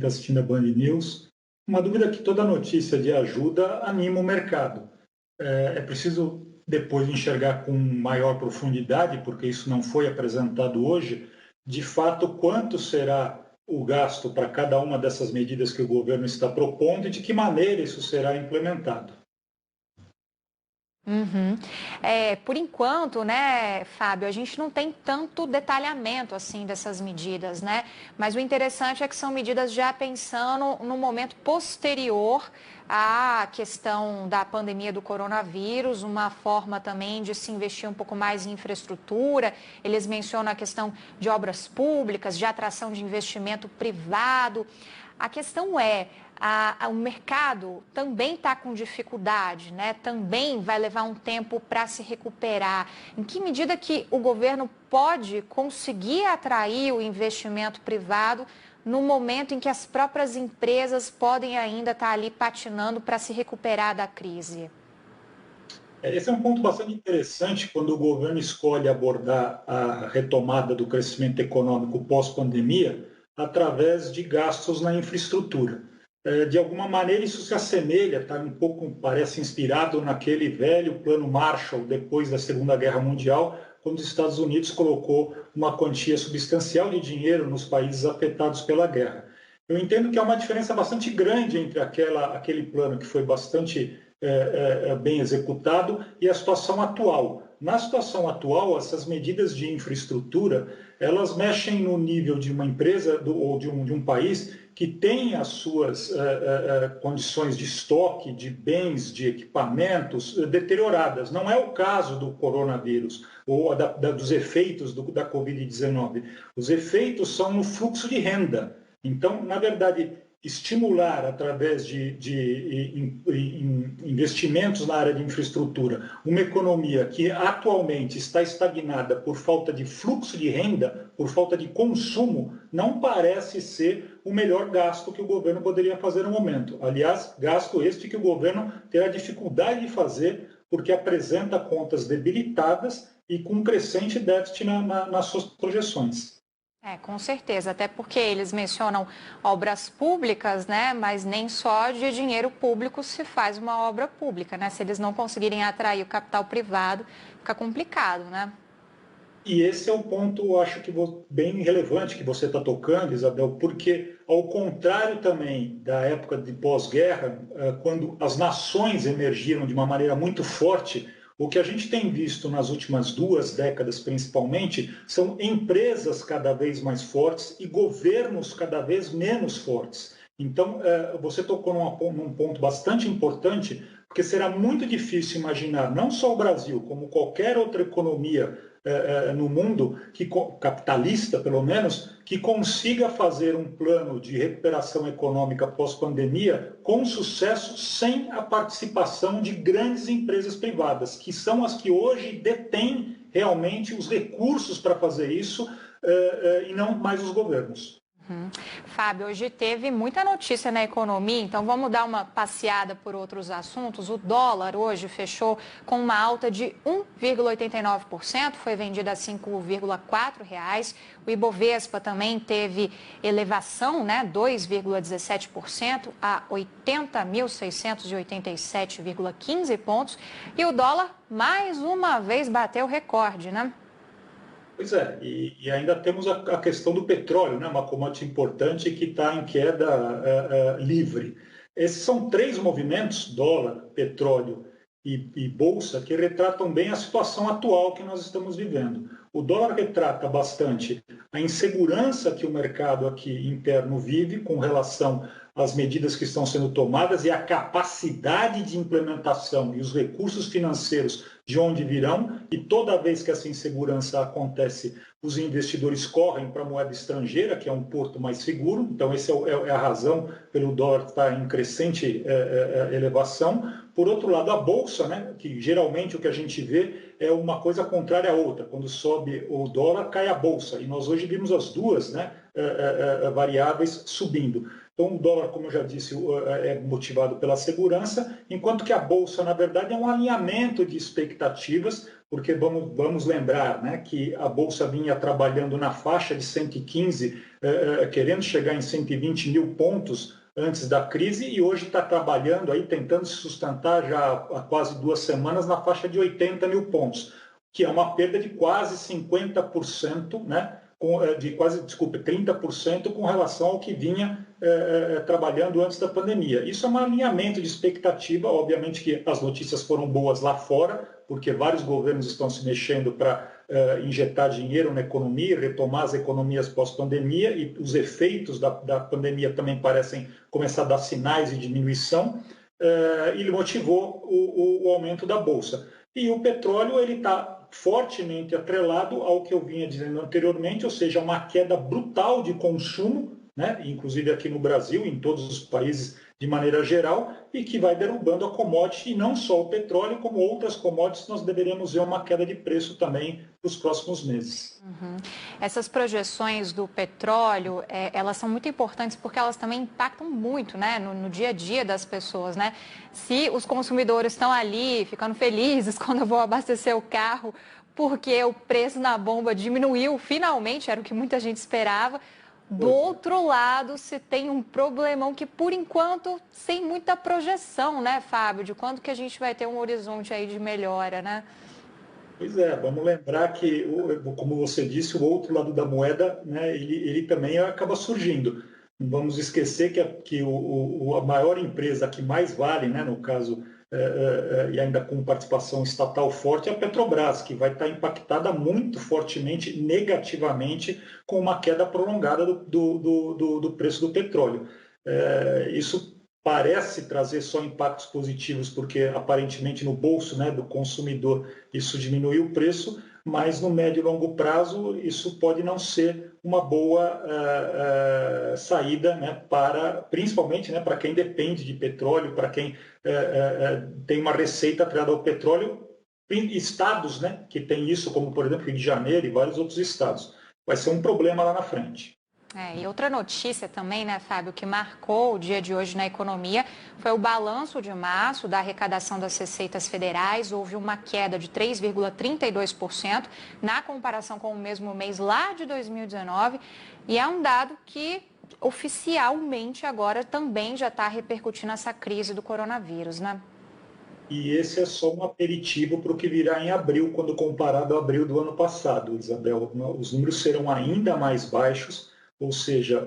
assistindo a Band News. Uma dúvida é que toda notícia de ajuda anima o mercado. É preciso depois enxergar com maior profundidade, porque isso não foi apresentado hoje, de fato, quanto será o gasto para cada uma dessas medidas que o governo está propondo e de que maneira isso será implementado. Uhum. Por enquanto, né, Fábio, a gente não tem tanto detalhamento assim dessas medidas, né? Mas o interessante é que são medidas já pensando no momento posterior à questão da pandemia do coronavírus, uma forma também de se investir um pouco mais em infraestrutura. Eles mencionam a questão de obras públicas, de atração de investimento privado. A questão é, o mercado também está com dificuldade, né? Também vai levar um tempo para se recuperar. Em que medida que o governo pode conseguir atrair o investimento privado no momento em que as próprias empresas podem ainda estar ali patinando para se recuperar da crise? Esse é um ponto bastante interessante quando o governo escolhe abordar a retomada do crescimento econômico pós-pandemia através de gastos na infraestrutura. De alguma maneira, isso se assemelha, tá, um pouco, parece inspirado naquele velho plano Marshall, depois da Segunda Guerra Mundial, quando os Estados Unidos colocou uma quantia substancial de dinheiro nos países afetados pela guerra. Eu entendo que há uma diferença bastante grande entre aquele plano que foi bastante bem executado e a situação atual. Na situação atual, essas medidas de infraestrutura, elas mexem no nível de uma empresa ou de um país que tem as suas condições de estoque, de bens, de equipamentos deterioradas. Não é o caso do coronavírus ou dos efeitos da Covid-19. Os efeitos são no fluxo de renda. Então, na verdade, estimular através de investimentos na área de infraestrutura uma economia que atualmente está estagnada por falta de fluxo de renda, por falta de consumo, não parece ser o melhor gasto que o governo poderia fazer no momento. Aliás, gasto este que o governo terá dificuldade de fazer porque apresenta contas debilitadas e com crescente déficit nas suas projeções. Com certeza, até porque eles mencionam obras públicas, né? Mas nem só de dinheiro público se faz uma obra pública, né? Se eles não conseguirem atrair o capital privado, fica complicado, né? E esse é o ponto, eu acho que bem relevante que você está tocando, Isabel, porque ao contrário também da época de pós-guerra, quando as nações emergiram de uma maneira muito forte, o que a gente tem visto nas últimas 2 décadas, principalmente, são empresas cada vez mais fortes e governos cada vez menos fortes. Então, você tocou num ponto bastante importante, porque será muito difícil imaginar, não só o Brasil, como qualquer outra economia no mundo, capitalista pelo menos, que consiga fazer um plano de recuperação econômica pós-pandemia com sucesso sem a participação de grandes empresas privadas, que são as que hoje detêm realmente os recursos para fazer isso e não mais os governos. Fábio, hoje teve muita notícia na economia, então vamos dar uma passeada por outros assuntos. O dólar hoje fechou com uma alta de 1,89%, foi vendido a R$ 5,4. O Ibovespa também teve elevação, né, 2,17% a 80.687,15 pontos. E o dólar mais uma vez bateu recorde, né? Pois é, e ainda temos a questão do petróleo, né, uma commodity importante que está em queda livre. Esses são 3 movimentos, dólar, petróleo e bolsa, que retratam bem a situação atual que nós estamos vivendo. O dólar retrata bastante a insegurança que o mercado aqui interno vive com relação às medidas que estão sendo tomadas e a capacidade de implementação e os recursos financeiros de onde virão, e toda vez que essa insegurança acontece, os investidores correm para a moeda estrangeira, que é um porto mais seguro. Então, essa é a razão pelo dólar estar em crescente elevação. Por outro lado, a bolsa, né, que geralmente o que a gente vê é uma coisa contrária à outra. Quando sobe o dólar, cai a bolsa. E nós hoje vimos as duas, né, variáveis subindo. Então, o dólar, como eu já disse, é motivado pela segurança, enquanto que a bolsa, na verdade, é um alinhamento de expectativas porque vamos lembrar, né, que a Bolsa vinha trabalhando na faixa de 115, querendo chegar em 120 mil pontos antes da crise, e hoje está trabalhando aí, tentando se sustentar já há quase 2 semanas na faixa de 80 mil pontos, que é uma perda de quase 50%, né, de quase, 30% com relação ao que vinha trabalhando antes da pandemia. Isso é um alinhamento de expectativa, obviamente que as notícias foram boas lá fora, porque vários governos estão se mexendo para injetar dinheiro na economia, retomar as economias pós-pandemia, e os efeitos da pandemia também parecem começar a dar sinais de diminuição, e ele motivou o aumento da Bolsa. E o petróleo ele está fortemente atrelado ao que eu vinha dizendo anteriormente, ou seja, uma queda brutal de consumo, né, inclusive aqui no Brasil, em todos os países de maneira geral, e que vai derrubando a commodity, e não só o petróleo, como outras commodities, nós deveríamos ver uma queda de preço também nos próximos meses. Uhum. Essas projeções do petróleo, elas são muito importantes porque elas também impactam muito, né, no dia a dia das pessoas, né? Se os consumidores estão ali ficando felizes quando eu vou abastecer o carro, porque o preço na bomba diminuiu, finalmente, era o que muita gente esperava. Do outro lado, se tem um problemão que, por enquanto, sem muita projeção, né, Fábio? De quando que a gente vai ter um horizonte aí de melhora, né? Pois é, vamos lembrar que, como você disse, o outro lado da moeda, né, ele também acaba surgindo. Não vamos esquecer que a maior empresa que mais vale, né, no caso, e ainda com participação estatal forte, é a Petrobras, que vai estar impactada muito fortemente, negativamente, com uma queda prolongada do preço do petróleo. Isso parece trazer só impactos positivos, porque aparentemente no bolso, né, do consumidor isso diminuiu o preço, mas no médio e longo prazo isso pode não ser uma boa saída, né, principalmente, né, para quem depende de petróleo, para quem tem uma receita atrelada ao petróleo, estados, né, que tem isso, como por exemplo Rio de Janeiro e vários outros estados. Vai ser um problema lá na frente. E outra notícia também, né, Fábio, que marcou o dia de hoje na economia foi o balanço de março da arrecadação das receitas federais. Houve uma queda de 3,32% na comparação com o mesmo mês lá de 2019. E é um dado que oficialmente agora também já está repercutindo essa crise do coronavírus, né? E esse é só um aperitivo para o que virá em abril, quando comparado ao abril do ano passado, Isabel. Os números serão ainda mais baixos, ou seja,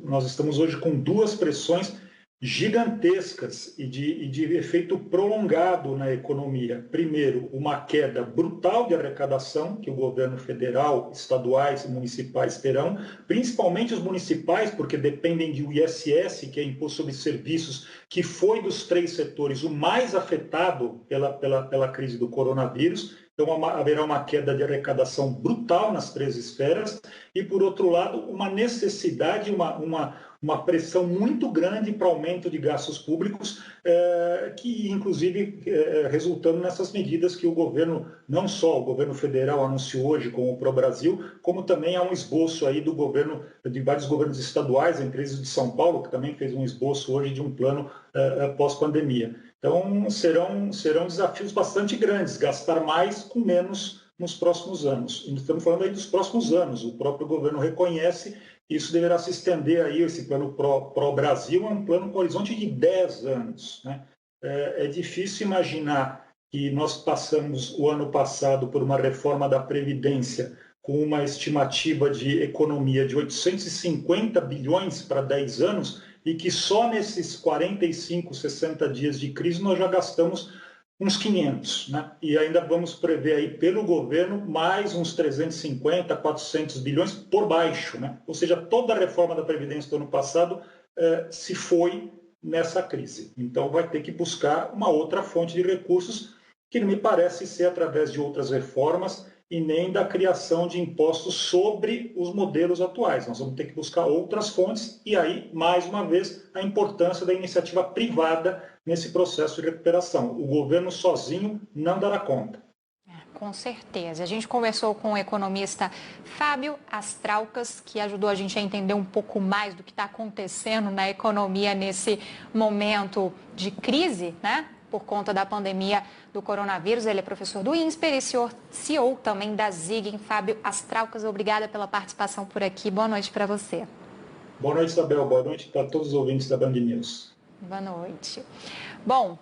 nós estamos hoje com duas pressões gigantescas e de efeito prolongado na economia. Primeiro, uma queda brutal de arrecadação que o governo federal, estaduais e municipais terão, principalmente os municipais, porque dependem de ISS, que é Imposto sobre Serviços, que foi dos três setores o mais afetado pela crise do coronavírus. Então, haverá uma queda de arrecadação brutal nas três esferas e, por outro lado, uma necessidade, uma pressão muito grande para aumento de gastos públicos, que, inclusive, resultando nessas medidas que o governo, não só o governo federal anunciou hoje com o ProBrasil, como também há um esboço aí do governo, de vários governos estaduais, entre eles o de São Paulo, que também fez um esboço hoje de um plano pós-pandemia. Então, serão desafios bastante grandes, gastar mais com menos nos próximos anos. E estamos falando aí dos próximos anos, o próprio governo reconhece, isso deverá se estender aí, esse plano Pro-Brasil é um plano com horizonte de 10 anos. Né? É difícil imaginar que nós passamos o ano passado por uma reforma da Previdência com uma estimativa de economia de 850 bilhões para 10 anos, e que só nesses 45, 60 dias de crise nós já gastamos uns 500, né? E ainda vamos prever aí pelo governo mais uns 350, 400 bilhões por baixo, né? Ou seja, toda a reforma da Previdência do ano passado se foi nessa crise. Então vai ter que buscar uma outra fonte de recursos, que não me parece ser através de outras reformas e nem da criação de impostos sobre os modelos atuais. Nós vamos ter que buscar outras fontes e aí, mais uma vez, a importância da iniciativa privada nesse processo de recuperação. O governo sozinho não dará conta. Com certeza. A gente conversou com o economista Fábio Astraucas, que ajudou a gente a entender um pouco mais do que está acontecendo na economia nesse momento de crise, né? por conta da pandemia do coronavírus. Ele é professor do INSPER e CEO também da Ziggen. Fábio Astraucas, obrigada pela participação por aqui. Boa noite para você. Boa noite, Isabel. Boa noite para todos os ouvintes da Band News. Boa noite. Bom,